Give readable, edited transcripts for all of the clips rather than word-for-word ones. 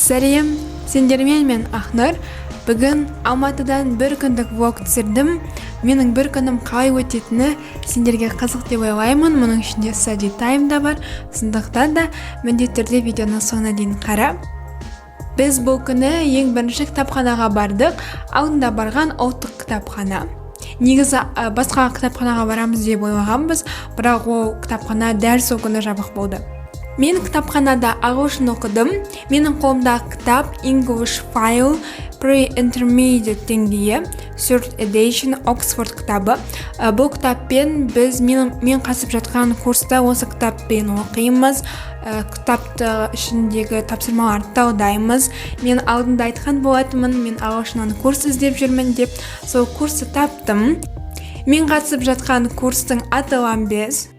Сәлем, сендермен мен Ақнұр. Бүгін Алматыдан бір күндік влог түсірдім. Менің бір күнім қалай өтетіні сендерге қызық деп ойлаймын. Мұның ішінде study time да бар. Сондықтан да міндетті түрде видеоны соңына дейін қара. Біз бұл күні ең бірінші кітапханаға бардық. Алдында барған ұлттық кітапхана. Негізі басқа кітапханаға барамыз деп ойлағанбыз, бірақ ол кітапхана дәл сол күні жабық болды. Мен кітапханада ағылшын оқыдым. Менің қолымдағы кітап English File Pre-Intermediate деңгейі 3rd edition Oxford кітабы. Бұл кітаппен мен қатысып жатқан курста осы кітаппен оқимыз. Кітапты ішіндегі тапсырмаларды талдаймыз. Мен алдында айтқан болатынмын, мен ағылшыннан курс іздеп жүрмін деп. Сол курсты таптым. Мен қатысып жатқан курстың аты Ламбез.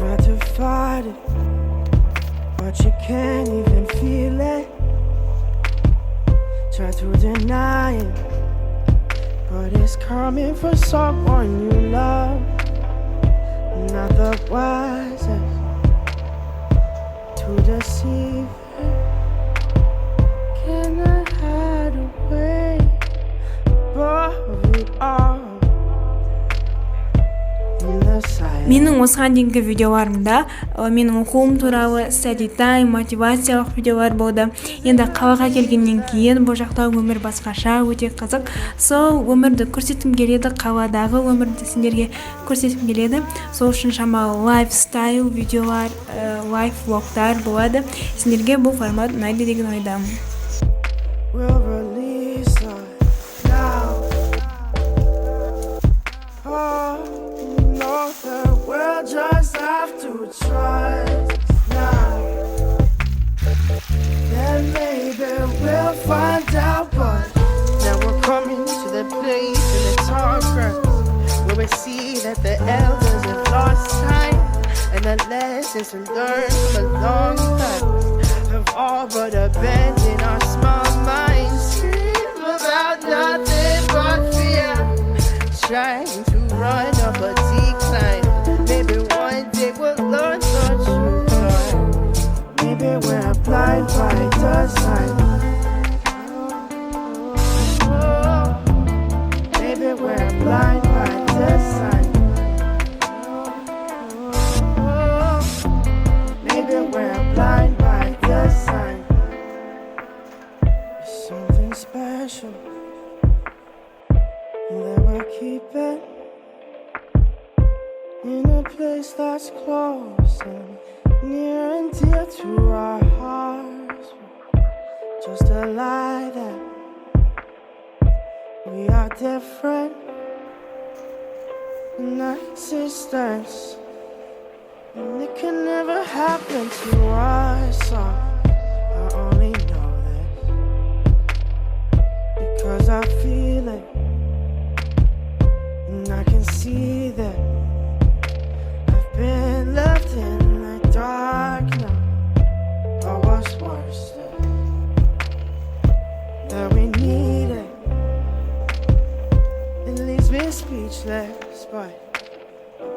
Try to fight it, but you can't even feel it. Try to deny it, but it's coming from someone you love. Not the wisest to deceive it. Can I hide away above it all? Менің осыған дейінгі видеоларымда менің оқуым туралы study time, мотивациялық видеолар болды. Енді қалаға келгеннен кейін бұл жақта өмір басқаша, өте қызық. Сол өмірді көрсеткім келеді, қаладағы өмірді сендерге көрсеткім келеді. Сол үшін шамалы lifestyle видеолар, life vlogтар болады. Сендерге бұл формат ұнайды деген ойдамын. Just have to trust now. Then maybe we'll find out. But now we're coming to the place in the tall grass where we see that the elders have lost time, and the lessons we learned from a long time have all but abandoned our blind by the sign. Maybe we're blind by the sign. Maybe we're blind by the sign. There's something special that we're keeping in a place that's close and near and dear to our hearts. Just a lie that we are different in our existence, and it can never happen to us. I only know this because I feel it, and I can see that I've been left in the dark now. Or what's worse, that we need it. It leaves me speechless, but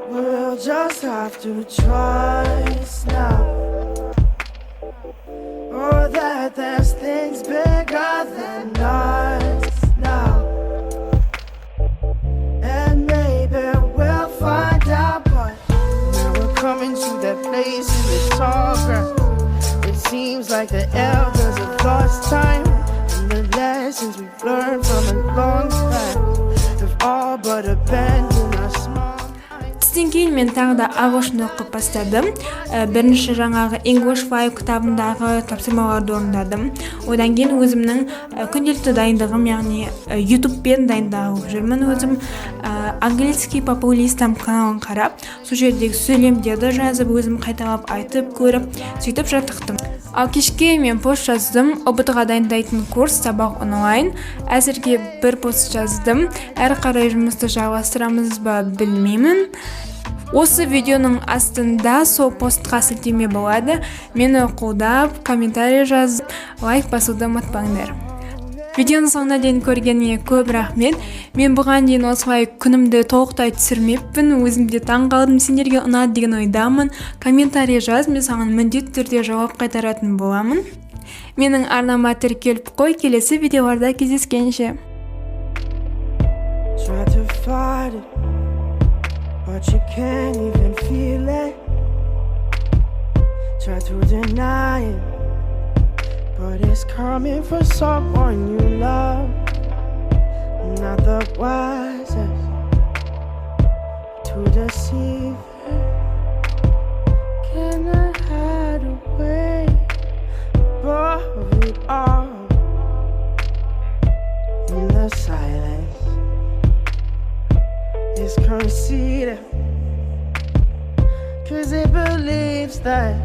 we'll just have to trust now. Oh, that there's things bigger than us now. And maybe we'll find out, but now we're coming to that place in the tall grass. It seems like the elders have lost time, and the lessons we've learned from a long time have all but abandoned our small. Түстен кейін мен тағы да ағылшын оқып бастадым. Бірінші жаңағы English 5 кітабындағы тапсырмаларды орындадым. Одан кейін өзімнің күнделікті дайындығым, яғни YouTube-пен дайындалып жүрмін өзім. Английский популистам каналын қарап, сол жердегі сөйлемдерді жазып, өзім қайталап айтып көріп, сөйтіп жаттықтым. Ал кешке мен пост жаздым. ОБТ-ға дайындайтын курс сабақ онлайн. Әзірге бір пост жаздым. Әрі қарай жұмысты жалғастырамыз ба білмеймін. Осы видеоның астында сол постқа сілтеме болады. Мені қолдап, комментарий жазып, лайк басуды ұмытпаңдар. Видеоның соңына дейін көргеніңе көп рахмет. Мен бұған дейін осылай күнімді толықтай түсірмеппін. Өзімде таң қалдым. Сендерге ұнады деген ойдамын. Комментарий жаз, мен саған міндетті түрде жауап қайтаратын боламын. Менің арнама тіркеліп қой, келесі видеоларда кездескенше. Try to fight it, but you can't even feel it. Try to deny it, but it's coming for someone you love. Not the wisest to deceive it. Can I hide away above it all in the silence? It's conceited, 'cause it believes that